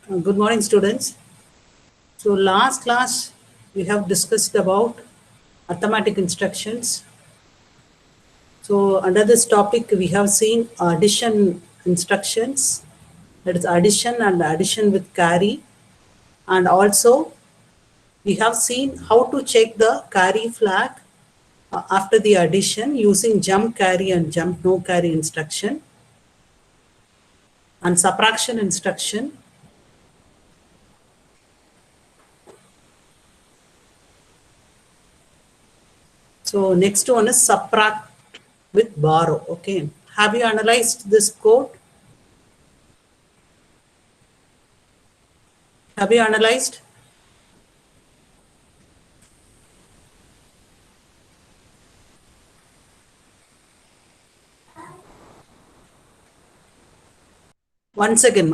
Good morning, students. So last class we have discussed about arithmetic instructions. So under this topic we have seen addition instructions, that is addition and addition with carry, and also we have seen how to check the carry flag after the addition using jump carry and jump no carry instruction, and subtraction instruction. So next one is subtract with borrow. Okay. Have you analyzed this code? Have you analyzed? Once again.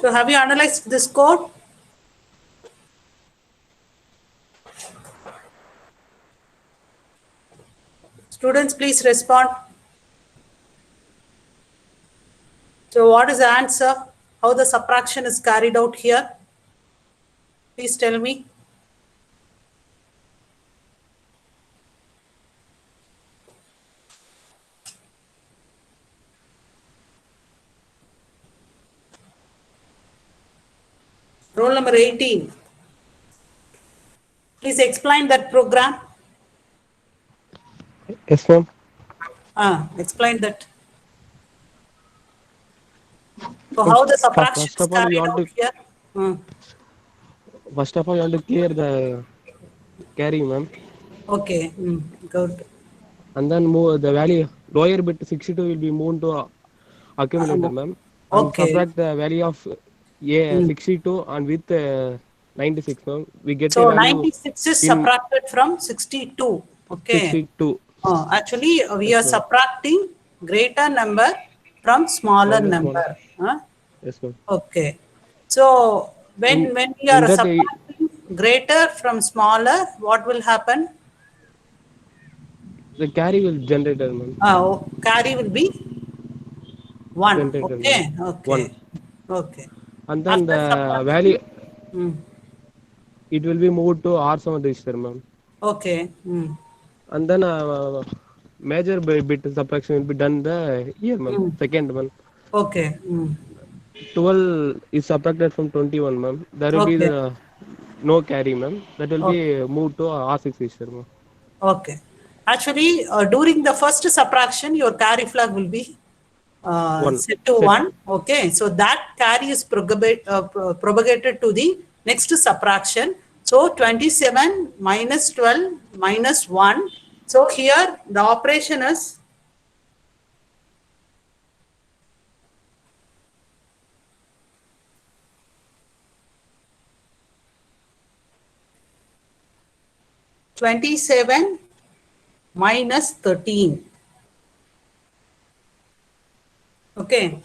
So have you analyzed this code? Students, please respond. So what is the answer? How the subtraction is carried out here? Please tell me. Roll number 18. Please explain that program. Yes, ma'am. Explain that. So how the subtraction First is of all, we carried want out to here? clear the carry, ma'am, Okay, good. and then move the value lower bit 62 will be moved to accumulator, ma'am, and Okay. subtract the value of A 62 and with 96, ma'am. We get a So value 96 is in subtracted from 62. Okay. 62 Actually, we are yes, ma'am. subtracting greater number from smaller From the small. number. Huh? Yes, ma'am. Okay. So when we In are that subtracting greater from smaller, what will happen? the carry will generate, ma'am. Carry will be 1. Generated, ma'am. Okay. Okay. 1, Okay. and then After the subtraction, value it will be moved to R7 register, ma'am. okay. And then major bit subtraction will be done the year, ma'am. Second one. Okay. 12 is subtracted from 21, ma'am. There will be Okay. the no carry, ma'am. That will Okay. be moved to R6 register, ma'am. Okay. Actually, during the first subtraction, your carry flag will be 1. set to 1. Okay. So that carry is propagated to the next subtraction. So 27 minus 12 minus 1. So here the operation is (27) minus 13. Okay.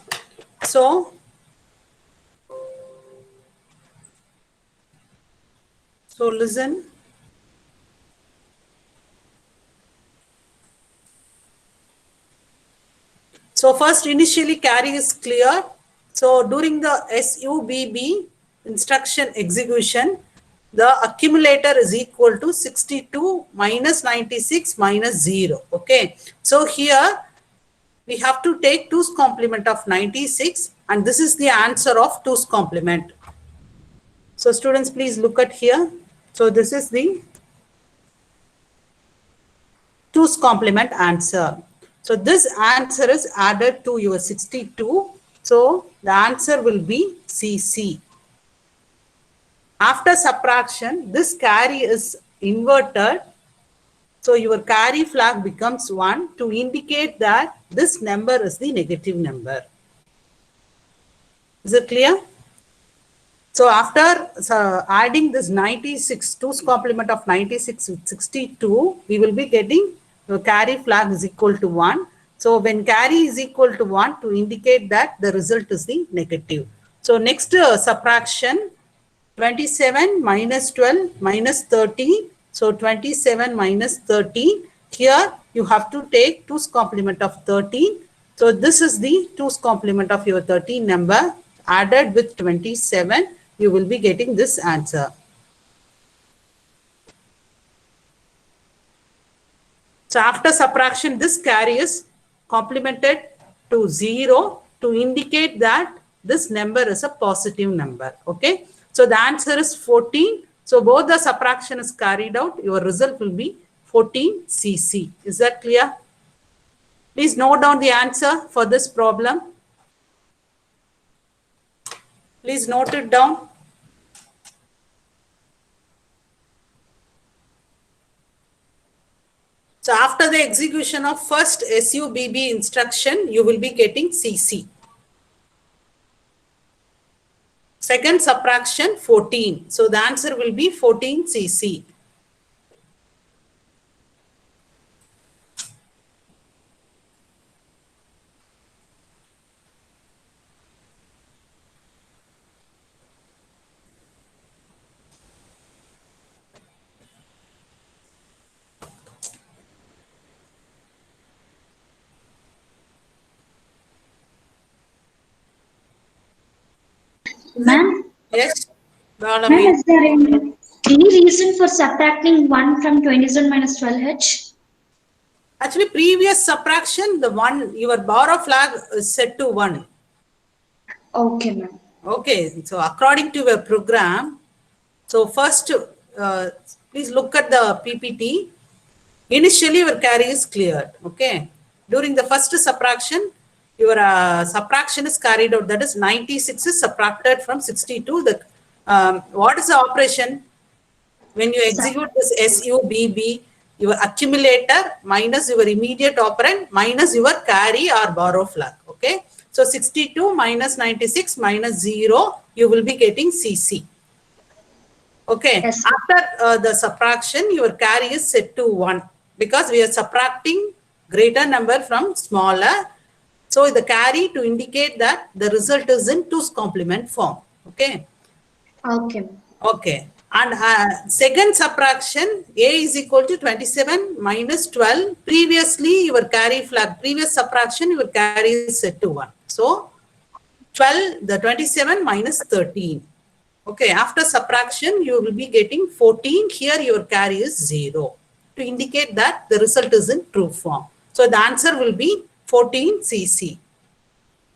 So listen. So first initially carry is clear. So during the SUBB instruction execution, the accumulator is equal to 62 minus 96 minus 0. Okay. So here we have to take 2's complement of 96, and this is the answer of 2's complement. So students, please look at here. So this is the 2's complement answer. So this answer is added to your 62. So the answer will be CC. After subtraction, this carry is inverted. So your carry flag becomes 1 to indicate that this number is the negative number. Is it clear? So after adding this 96, 2's complement of 96 with 62, we will be getting the carry flag is equal to 1. So when carry is equal to 1, to indicate that the result is the negative. So next subtraction, 27 minus 12 minus 13. So 27 minus 13. Here you have to take 2's complement of 13. So this is the 2's complement of your 13 number added with 27. You will be getting this answer. So after subtraction, this carry is complemented to 0 to indicate that this number is a positive number. Okay. So the answer is 14. So both the subtraction is carried out. Your result will be 14 cc. Is that clear? Please note down the answer for this problem. Please note it down. So after the execution of first SUBB instruction, you will be getting CC. Second subtraction 14. So the answer will be 14 CC. Ma'am? Yes. Ma'am, is there any reason for subtracting 1 from 27 minus 12H? Actually, previous subtraction, the one, your borrow flag is set to 1. Okay, ma'am. Okay, so according to your program, so first, please look at the PPT. Initially, your carry is cleared. Okay. During the first subtraction, your subtraction is carried out. That is 96 is subtracted from 62. What is the operation? When you execute this SUBB, your accumulator minus your immediate operand minus your carry or borrow flag. Okay. So 62 minus 96 minus 0, you will be getting CC. Okay. Yes. After the subtraction, your carry is set to 1 because we are subtracting greater number from smaller. So the carry to indicate that the result is in 2's complement form. Okay. Okay. Okay. And second subtraction, A is equal to 27 minus 12. Previously, your carry flag, previous subtraction, your carry is set to 1. So 12, the 27 minus 13. Okay. After subtraction, you will be getting 14. Here, your carry is 0 to indicate that the result is in true form. So the answer will be 14 CC.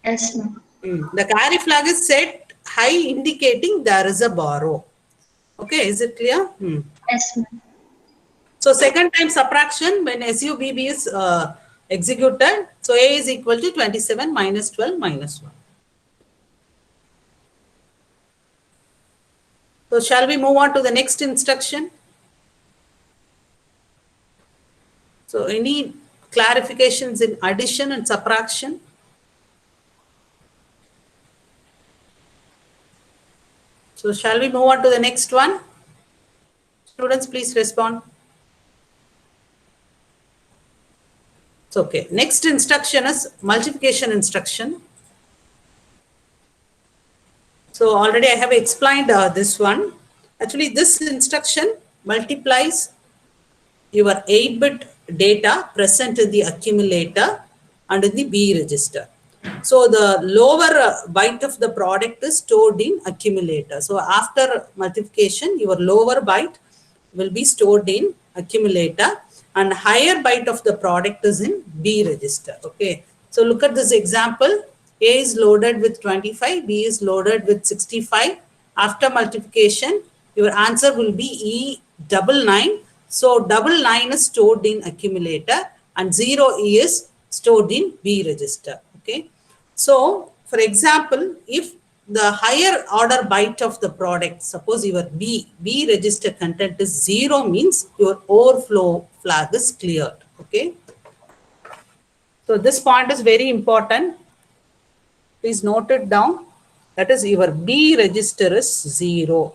Yes, ma'am. The carry flag is set high, indicating there is a borrow. Okay, is it clear? Yes, ma'am. So second time subtraction when SUBB is executed, so A is equal to 27 minus 12 minus 1. So shall we move on to the next instruction? So any clarifications in addition and subtraction? So shall we move on to the next one? Students, please respond. It's okay. Next instruction is multiplication instruction. So already I have explained this one. Actually, this instruction multiplies your 8-bit data present in the accumulator and in the B register. So the lower byte of the product is stored in accumulator. So after multiplication, your lower byte will be stored in accumulator and higher byte of the product is in B register. Okay. So look at this example. A is loaded with 25, B is loaded with 65. After multiplication, your answer will be E99. So 99 is stored in accumulator and 0 is stored in B register. Okay. So for example, if the higher order byte of the product, suppose your B register content is 0, means your overflow flag is cleared. Okay. So this point is very important. Please note it down. That is, your B register is 0.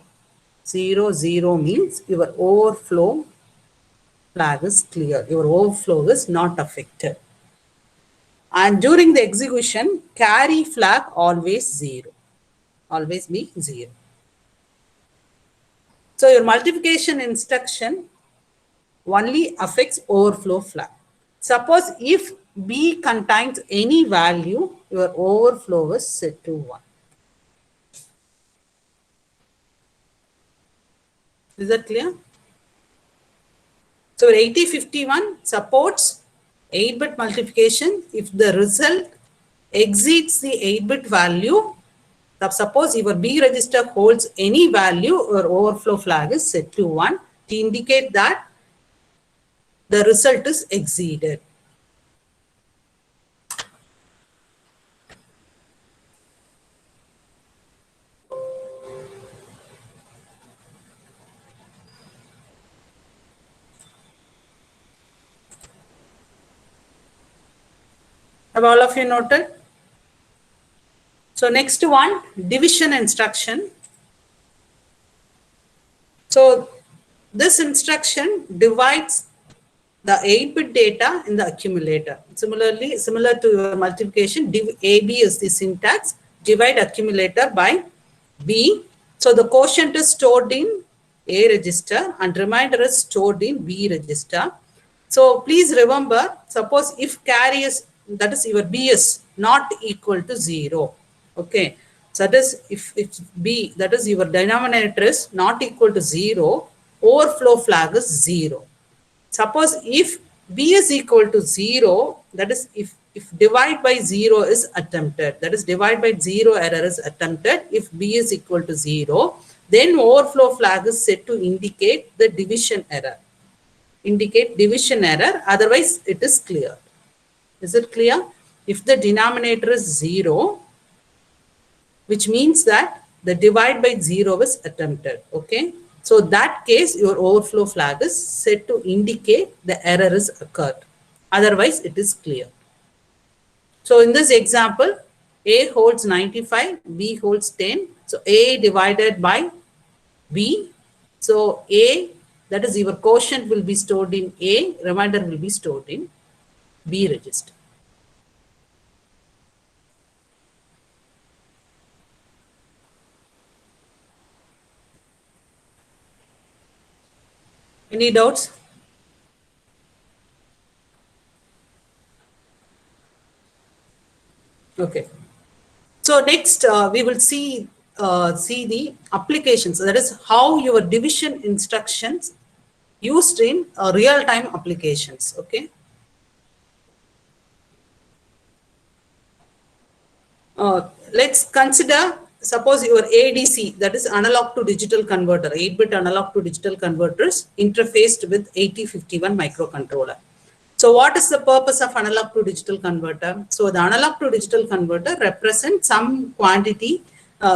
0, 0 means your overflow flag is clear. Your overflow is not affected. And during the execution, carry flag always 0. Always be 0. So your multiplication instruction only affects overflow flag. Suppose if B contains any value, your overflow is set to 1. Is that clear? So 8051 supports 8-bit multiplication if the result exceeds the 8-bit value. Suppose your B register holds any value, your overflow flag is set to 1 to indicate that the result is exceeded. Have all of you noted? So next one, division instruction. So this instruction divides the 8-bit data in the accumulator. Similarly, similar to your multiplication, div AB is the syntax, divide accumulator by B. So the quotient is stored in A register and remainder is stored in B register. So please remember, suppose if carry is, that is your B is not equal to 0. Okay. So that is if B, that is your denominator is not equal to 0, overflow flag is 0. Suppose if B is equal to 0, that is if divide by 0 is attempted, that is divide by 0 error is attempted, if B is equal to 0, then overflow flag is set to indicate the division error. Indicate division error, otherwise it is clear. Is it clear? If the denominator is 0, which means that the divide by 0 is attempted. Okay. So that case, your overflow flag is set to indicate the error is occurred. Otherwise, it is clear. So in this example, A holds 95, B holds 10. So A divided by B. So A, that is your quotient will be stored in A, remainder will be stored in B register. Any doubts? Okay. So next we will see the applications. That is how your division instructions used in real-time applications. Okay. Let's consider, suppose your ADC, that is analog to digital converter, 8-bit analog to digital converters interfaced with 8051 microcontroller. So what is the purpose of analog to digital converter? So the analog to digital converter represents some quantity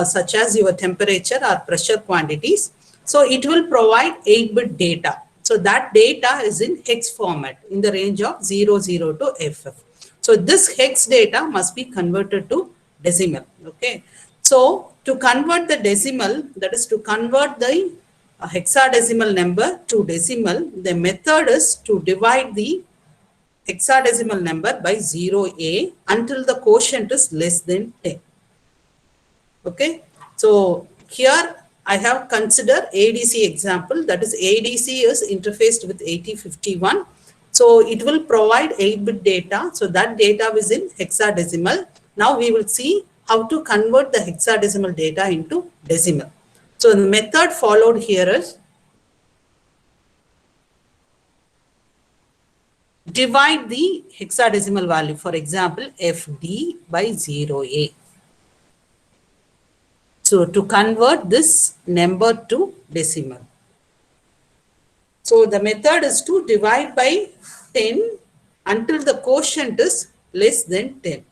such as your temperature or pressure quantities. So it will provide 8-bit data. So that data is in hex format in the range of 00 to FF. So this hex data must be converted to decimal. Okay. So to convert the decimal, that is to convert the hexadecimal number to decimal, the method is to divide the hexadecimal number by 0A until the quotient is less than 10. Okay. So here I have considered ADC example, that is ADC is interfaced with 8051. So it will provide 8-bit data. So that data is in hexadecimal. Now we will see how to convert the hexadecimal data into decimal. So the method followed here is divide the hexadecimal value, for example, FD by 0A. So to convert this number to decimal. So the method is to divide by 10 until the quotient is less than 10.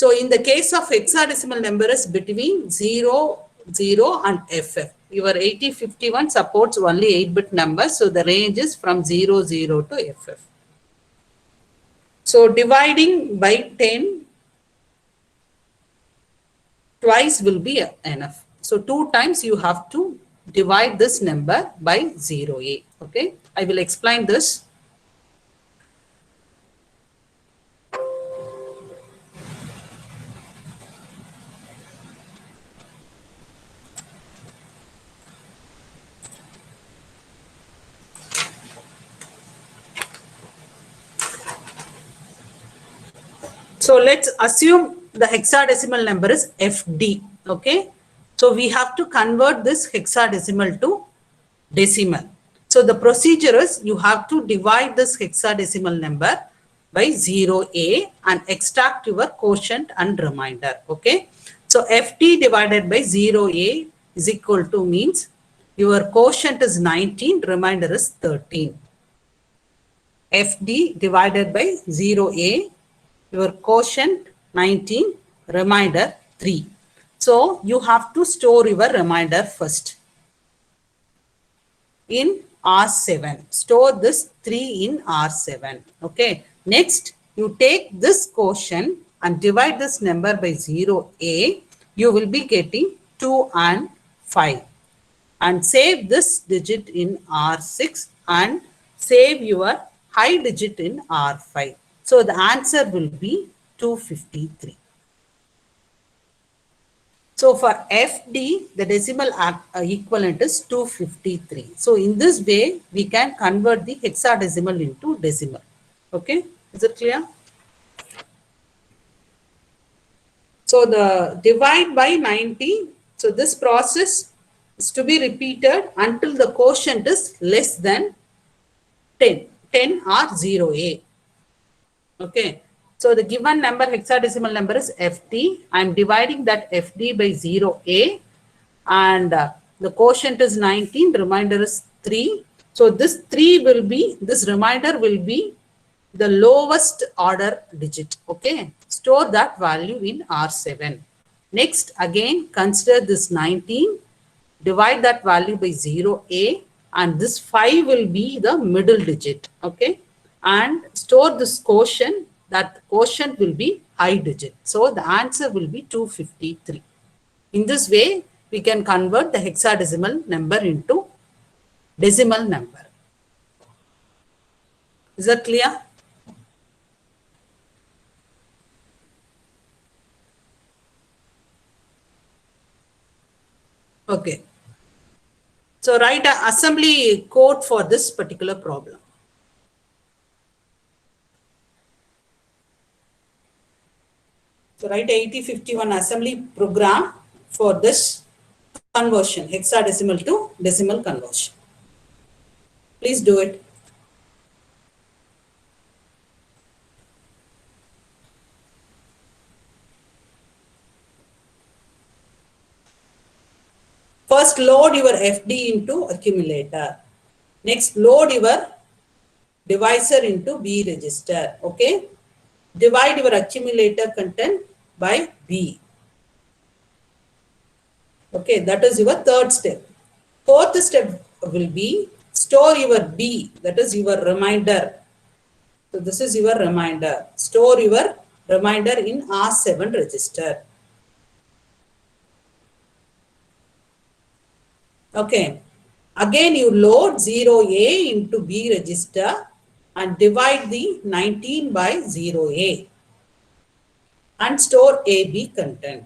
So in the case of hexadecimal number is between 0, 0 and FF. Your 8051 supports only 8-bit numbers. So the range is from 0, 0 to FF. So dividing by 10 twice will be enough. So 2 times you have to divide this number by 0A. Okay, I will explain this. So let's assume the hexadecimal number is FD. Okay. So we have to convert this hexadecimal to decimal. So the procedure is you have to divide this hexadecimal number by 0A and extract your quotient and remainder. Okay. So FD divided by 0A is equal to means your quotient is 19, remainder is 13. FD divided by 0A, your quotient 19, remainder 3. So you have to store your remainder first in R7. Store this 3 in R7. Okay. Next, you take this quotient and divide this number by 0A. You will be getting 2 and 5. And save this digit in R6 and save your high digit in R5. So the answer will be 253. So for FD, the decimal equivalent is 253. So in this way, we can convert the hexadecimal into decimal. Okay, is it clear? So the divide by 90. So this process is to be repeated until the quotient is less than 10 or 0A. Okay, so the given number, hexadecimal number is FD. I am dividing that FD by 0A and the quotient is 19, remainder is 3. So this 3 will be, this remainder will be the lowest order digit. Okay, store that value in R7. Next, again, consider this 19, divide that value by 0A and this 5 will be the middle digit. Okay. And store this quotient, that quotient will be high digit. So the answer will be 253. In this way, we can convert the hexadecimal number into decimal number. Is that clear? Okay. So write an assembly code for this particular problem. So write a 8051 assembly program for this conversion, hexadecimal to decimal conversion. Please do it. First, load your FD into accumulator. Next, load your divisor into B register. Okay. Divide your accumulator content by B. Okay, that is your third step. Fourth step will be store your B, that is your remainder. So this is your remainder. Store your remainder in R7 register. Okay, again you load 0A into B register and divide the 19 by 0A and store AB content.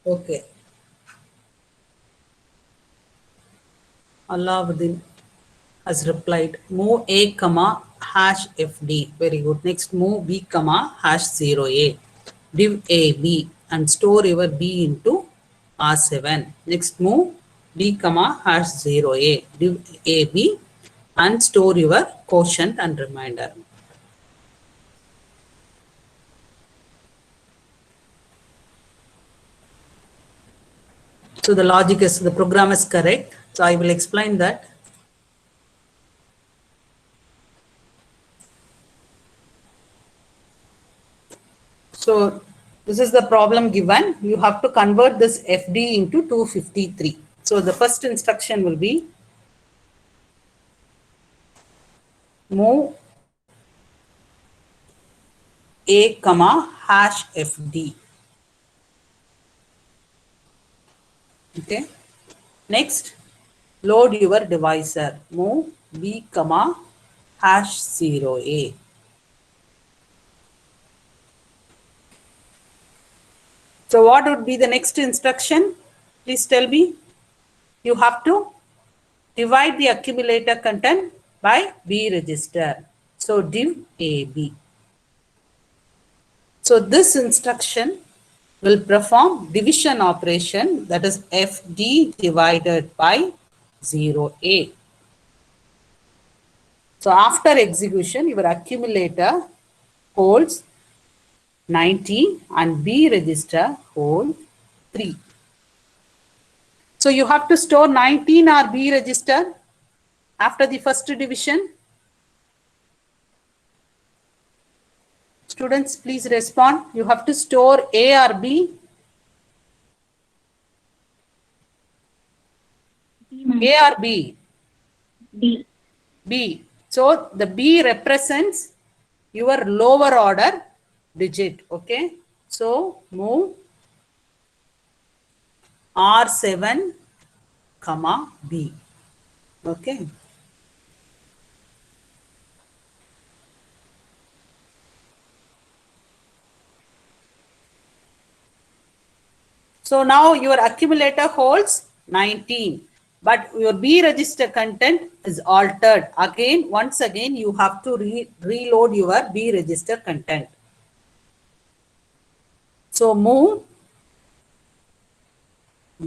Okay. Alauddin has replied, move A comma hash FD. Very good. Next, move B comma hash 0A. Div AB and store your B into R7. Next, move B comma hash 0A. Div AB and store your quotient and remainder. So the logic is, the program is correct. So I will explain that. So this is the problem given. You have to convert this FD into 253. So the first instruction will be move A comma hash FD. Okay. Next, load your divisor. Move B comma hash 0A. So what would be the next instruction? Please tell me. You have to divide the accumulator content by B register. So div AB. So this instruction will perform division operation, that is FD divided by 0A. So after execution, your accumulator holds 19 and B register hold 3. So you have to store 19 or B register after the first division. Students, please respond. You have to store A or B? A or B? B. B. So the B represents your lower order digit. Okay. So move R7 comma B. Okay. So now your accumulator holds 19, but your B register content is altered. Again, once again, you have to reload your B register content. So move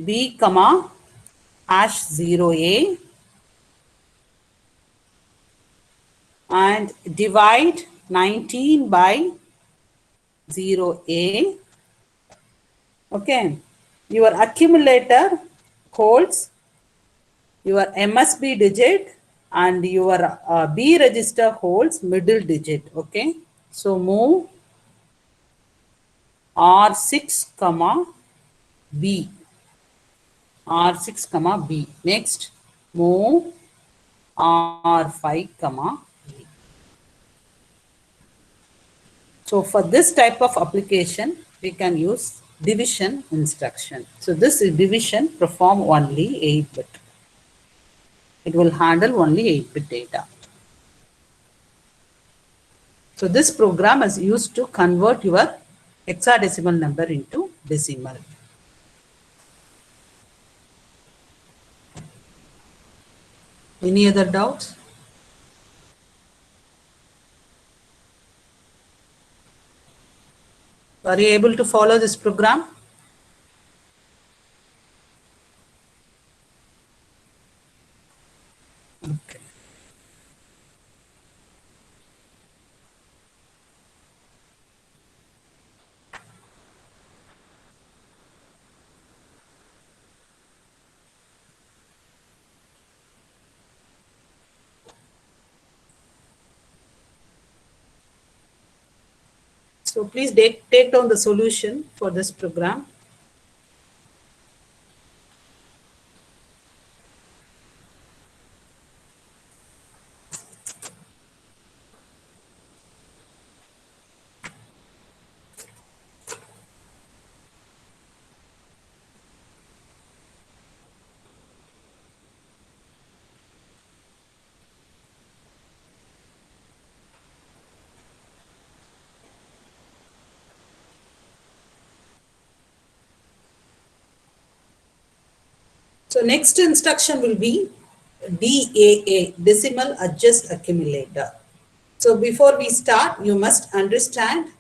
B comma hash 0A and divide 19 by 0A. Okay. Your accumulator holds your MSB digit and your B register holds middle digit. Okay. So move R6 comma B. R6 comma B. Next, move R5 comma B. So for this type of application, we can use division instruction. So this division perform only 8-bit. It will handle only 8-bit data. So this program is used to convert your hexadecimal number into decimal. Any other doubts? Are you able to follow this program? Okay. So please take down the solution for this program. So next instruction will be DAA, decimal adjust accumulator. So before we start, you must understand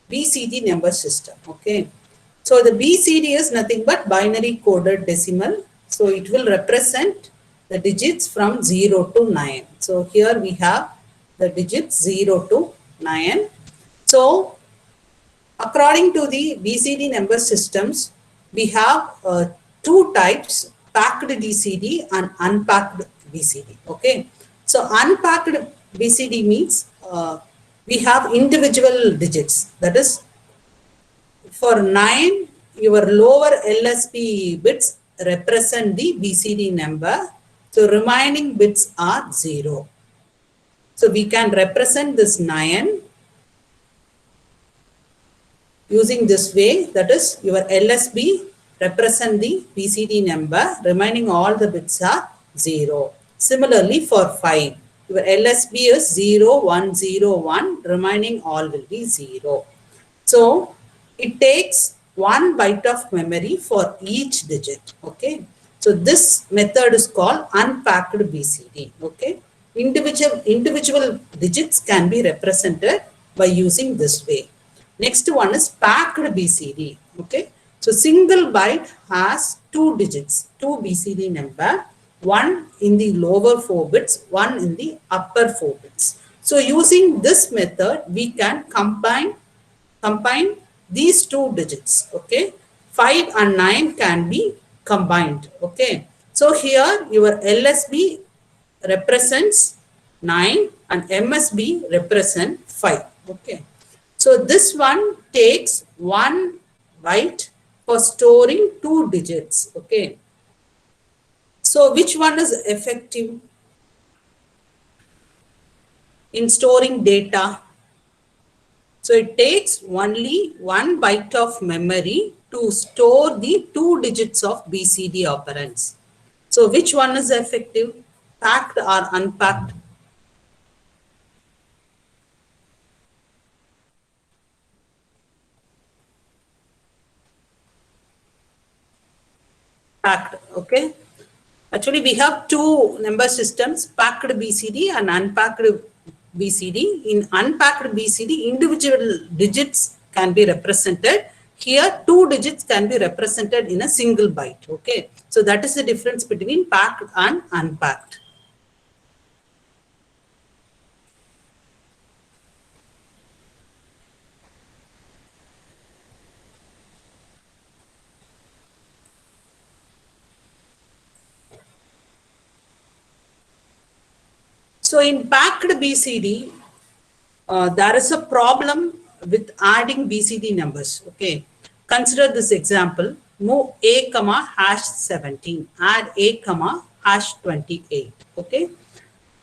BCD number system. Okay. So the BCD is nothing but binary coded decimal. So it will represent the digits from 0 to 9. So here we have the digits 0 to 9. So according to the BCD number systems, we have two types, packed BCD and unpacked BCD. Okay. So unpacked BCD means we have individual digits. That is, for 9, your lower LSB bits represent the BCD number. So remaining bits are 0. So we can represent this 9 using this way. That is, your LSB represent the BCD number, remaining all the bits are 0. Similarly for 5, your LSB is 0, 1, 0, 1, remaining all will be 0. So it takes 1 byte of memory for each digit. Okay. So this method is called unpacked BCD. Okay. Individual digits can be represented by using this way. Next one is packed BCD. Okay. So single byte has 2 digits, 2 BCD number, one in the lower 4 bits, one in the upper 4 bits. So using this method, we can combine these 2 digits. Okay. 5 and 9 can be combined. Okay. So here your LSB represents 9 and MSB represent 5. Okay. So this one takes 1 byte for storing 2 digits. Okay. So which one is effective in storing data? So it takes only 1 byte of memory to store the 2 digits of BCD operands. So which one is effective, packed or unpacked? Packed. Okay. Actually, we have two number systems, packed BCD and unpacked BCD. In unpacked BCD, individual digits can be represented. Here, 2 digits can be represented in a single byte. Okay. So that is the difference between packed and unpacked. So in packed BCD, there is a problem with adding BCD numbers. Okay. Consider this example. Move A comma hash 17. Add A comma hash 28. Okay.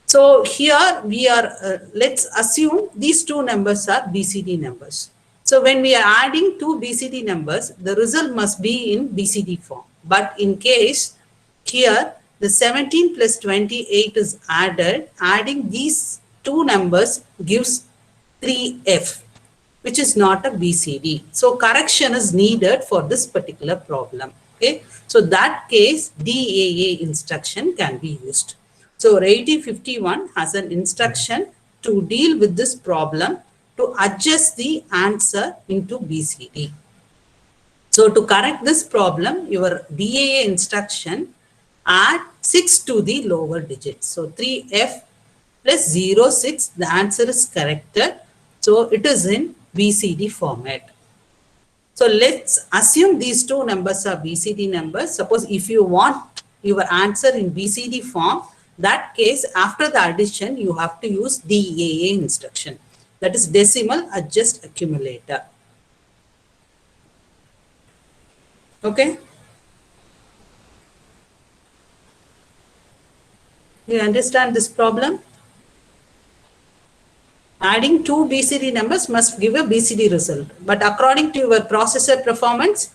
So here we are, let's assume these two numbers are BCD numbers. So when we are adding two BCD numbers, the result must be in BCD form. But in case here, the 17 plus 28 is added, adding these two numbers gives 3F, which is not a BCD. So correction is needed for this particular problem. Okay. So that case, DAA instruction can be used. So 8051 has an instruction to deal with this problem to adjust the answer into BCD. So to correct this problem, your DAA instruction add 6 to the lower digits. So 3F plus 06, the answer is corrected. So it is in BCD format. So let's assume these two numbers are BCD numbers. Suppose if you want your answer in BCD form, that case after the addition, you have to use DAA instruction. That is decimal adjust accumulator. Okay. You understand this problem? Adding two BCD numbers must give a BCD result. But according to your processor performance,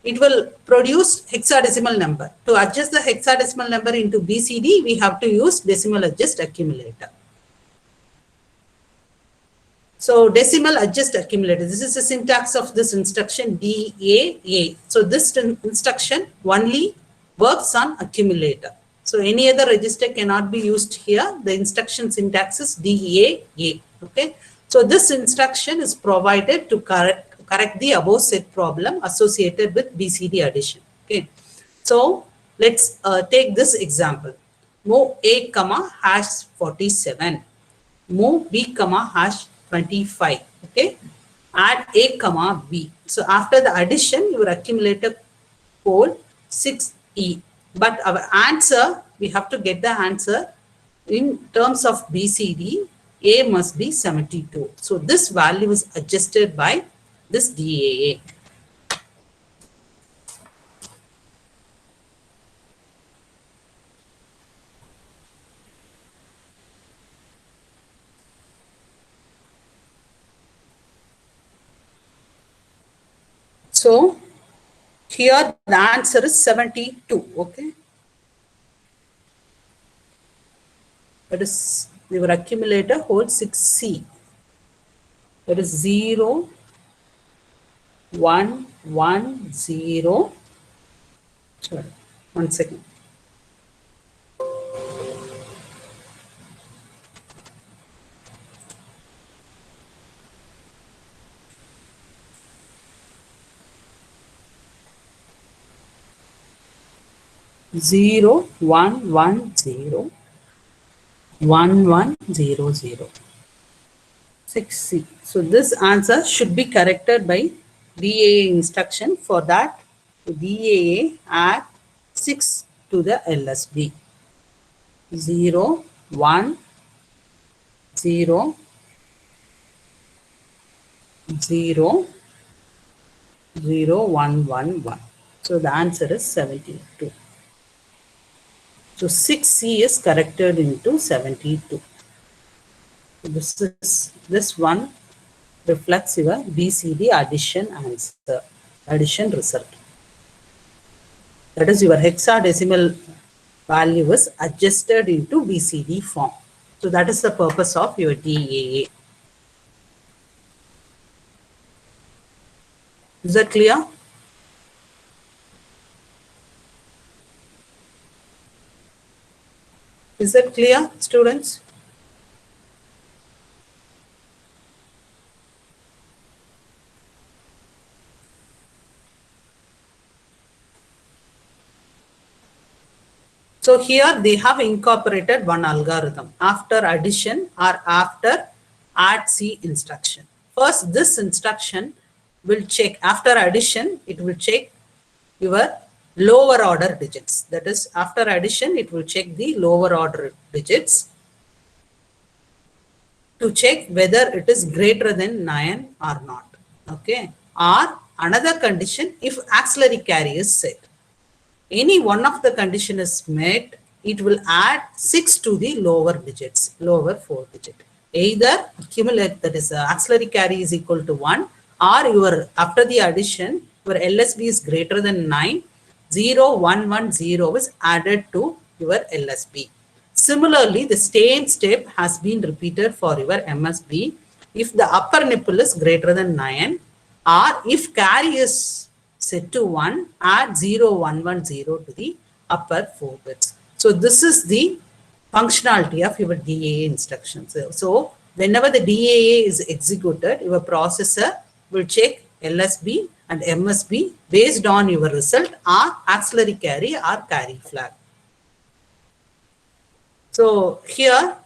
it will produce hexadecimal number. To adjust the hexadecimal number into BCD, we have to use decimal adjust accumulator. So decimal adjust accumulator, this is the syntax of this instruction DAA. So this instruction only works on accumulator. So any other register cannot be used here. The instruction syntax is DAA. Okay. So this instruction is provided to correct the above said problem associated with BCD addition. Okay. So let's take this example. move A comma hash 47, move B comma hash 25. Okay, add A comma B. So after the addition, your accumulator code 6E. But our answer, we have to get the answer in terms of BCD. A must be 72. So this value is adjusted by this DAA. So here the answer is 72. Okay. That is your accumulator holds 6C. That is 0, 1, 1, 0. Sorry, 1 second. Zero, 1, 1, 0, 1, 1, 0, 0. 6C. So this answer should be corrected by DAA instruction. For that, DAA add 6 to the LSB. 0, 1, 0, 0, 0, 1, 1, 1. So the answer is 72. So 6C is corrected into 72. This one reflects your BCD addition answer, addition result. That is your hexadecimal value is adjusted into BCD form. So that is the purpose of your DAA. Is that clear? Is that clear, students? So here they have incorporated one algorithm after addition or after add C instruction. First, this instruction will check after addition, it will check your lower order digits. That is, after addition, it will check the lower order digits to check whether it is greater than 9 or not. Okay. Or another condition, if auxiliary carry is set. Any one of the condition is met, it will add 6 to the lower digits, lower 4 digit. Either accumulate, that is auxiliary carry is equal to 1, or your after the addition, your LSB is greater than 9, 0, 1, 1, 0 is added to your LSB. Similarly, the same step has been repeated for your MSB. If the upper nipple is greater than 9, or if carry is set to 1, add 0, 1, 1, 0 to the upper 4 bits. So this is the functionality of your DAA instructions. So whenever the DAA is executed, your processor will check LSB and MSB based on your result or auxiliary carry or carry flag. So here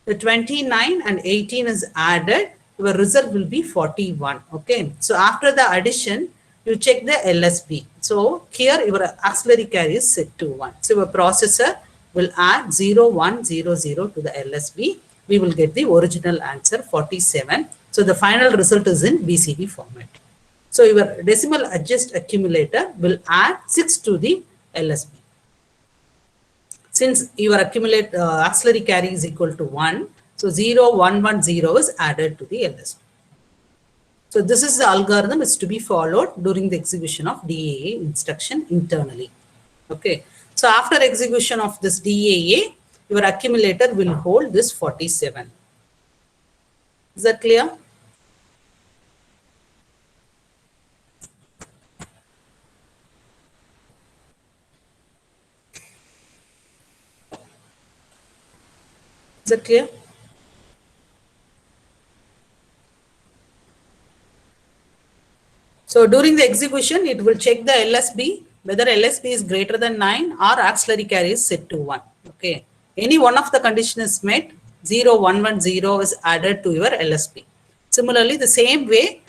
the 29 and 18 is added, your result will be 41. Okay. So after the addition, you check the LSB. So here your auxiliary carry is set to 1. So your processor will add 0, 1, 0, 0 to the LSB. We will get the original answer 47. So the final result is in BCD format. So your decimal adjust accumulator will add 6 to the LSB. Since your auxiliary carry is equal to 1, so 0, 1, 1, 0 is added to the LSB. So this is the algorithm is to be followed during the execution of DAA instruction internally. Okay. So after execution of this DAA, your accumulator will hold this 47. Is that clear? Is that clear? So during the execution, it will check the LSB, whether LSB is greater than 9 or auxiliary carry is set to 1. Okay. Any one of the condition is met, 0, 1, 1, 0 is added to your LSB. Similarly, the same way,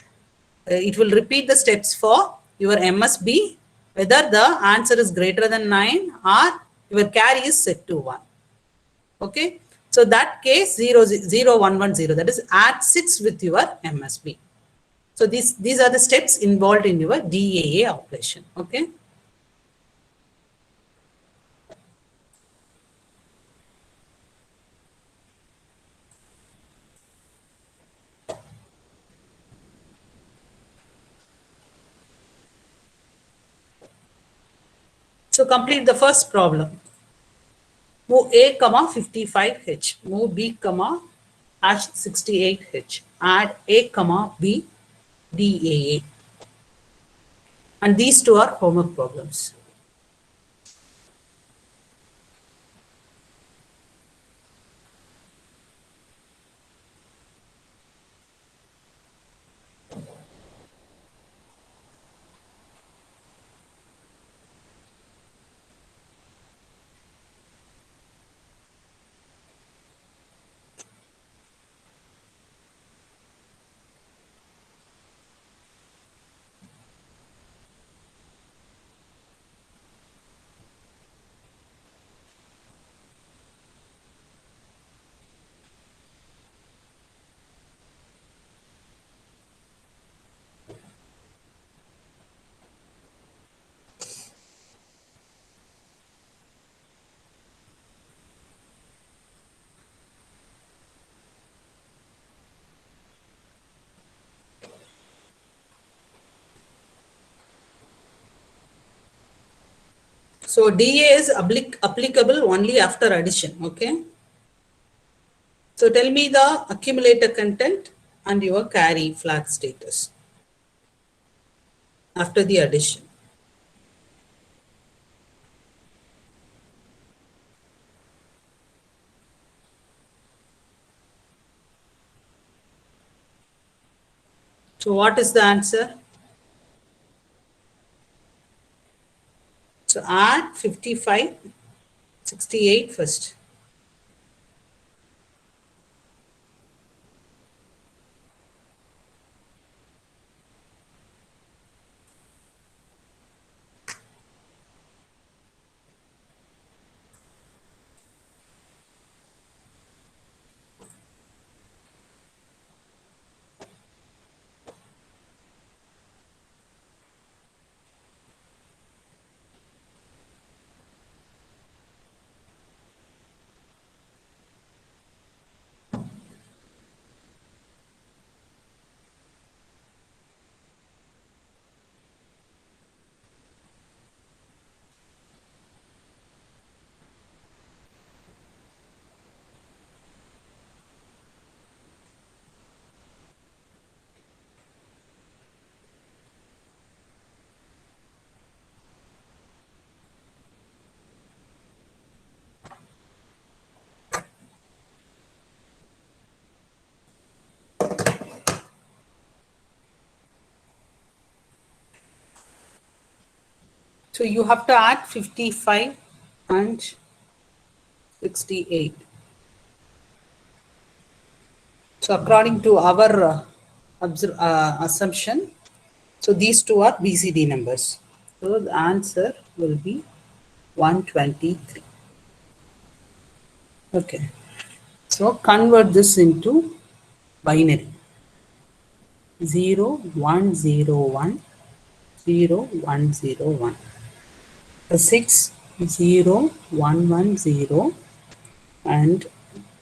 it will repeat the steps for your MSB, whether the answer is greater than 9 or your carry is set to 1. Okay. So that case 0, 0, 1, 1, 0, that is add 6 with your MSB. So these are the steps involved in your DAA operation. Okay. So complete the first problem. Move A, 55H. Move B, hash 68H. Add A, B, DAA. And these two are homework problems. So DA is applicable only after addition. Okay. So tell me the accumulator content and your carry flag status after the addition. So what is the answer? So add 55, 68 first. So you have to add 55 and 68. So according to our assumption, so these two are BCD numbers. So the answer will be 123. Okay. So convert this into binary. 0, 1, 0, 1, 0, 1, 0, 1. 6, 0, 1, 1, 0 and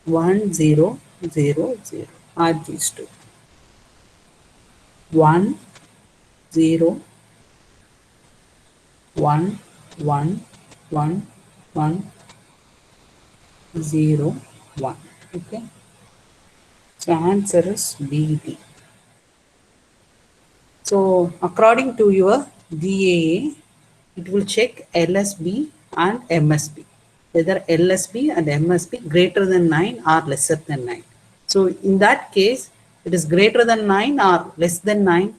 1, 0, 0, 0. Add these two. 1, 0, 1, 1, 1, 1, 0, 1. Okay. So answer is BD. So according to your DAA, it will check LSB and MSB, whether LSB and MSB greater than 9 or lesser than 9. So in that case, it is greater than 9 or less than 9.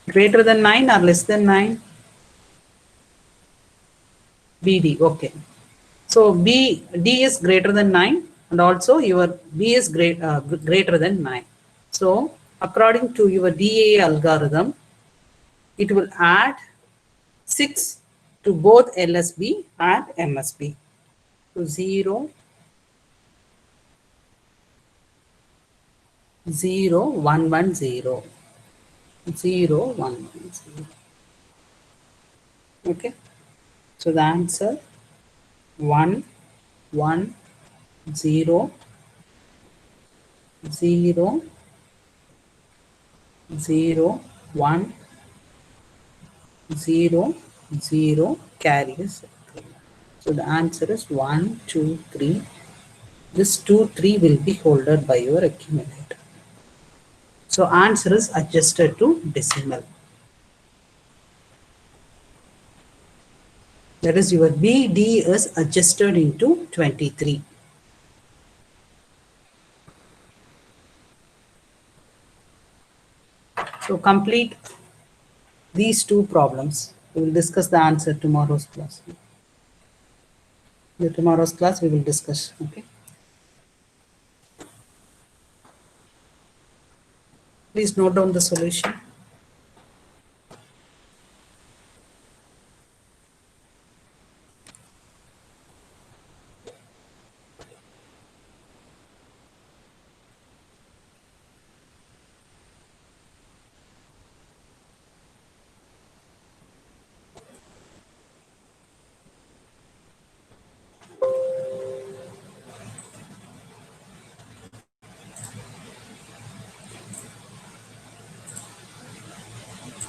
Greater than 9 or less than 9? BD, okay. So D is greater than 9 and also your B is greater than 9. So according to your DA algorithm, it will add 6 to both LSB and MSB. So 0, 0, 1, 1, 0. 0, 1, 1, 0. Okay. So the answer 1, 1, 0, 0, 0, 1, 0, 0 carries 3. So the answer is 1, 2, 3. This 2, 3 will be holded by your accumulator. So answer is adjusted to decimal. That is your BD is adjusted into 23. So complete these two problems. We will discuss the answer tomorrow's class. In tomorrow's class we will discuss. Okay. Please note down the solution.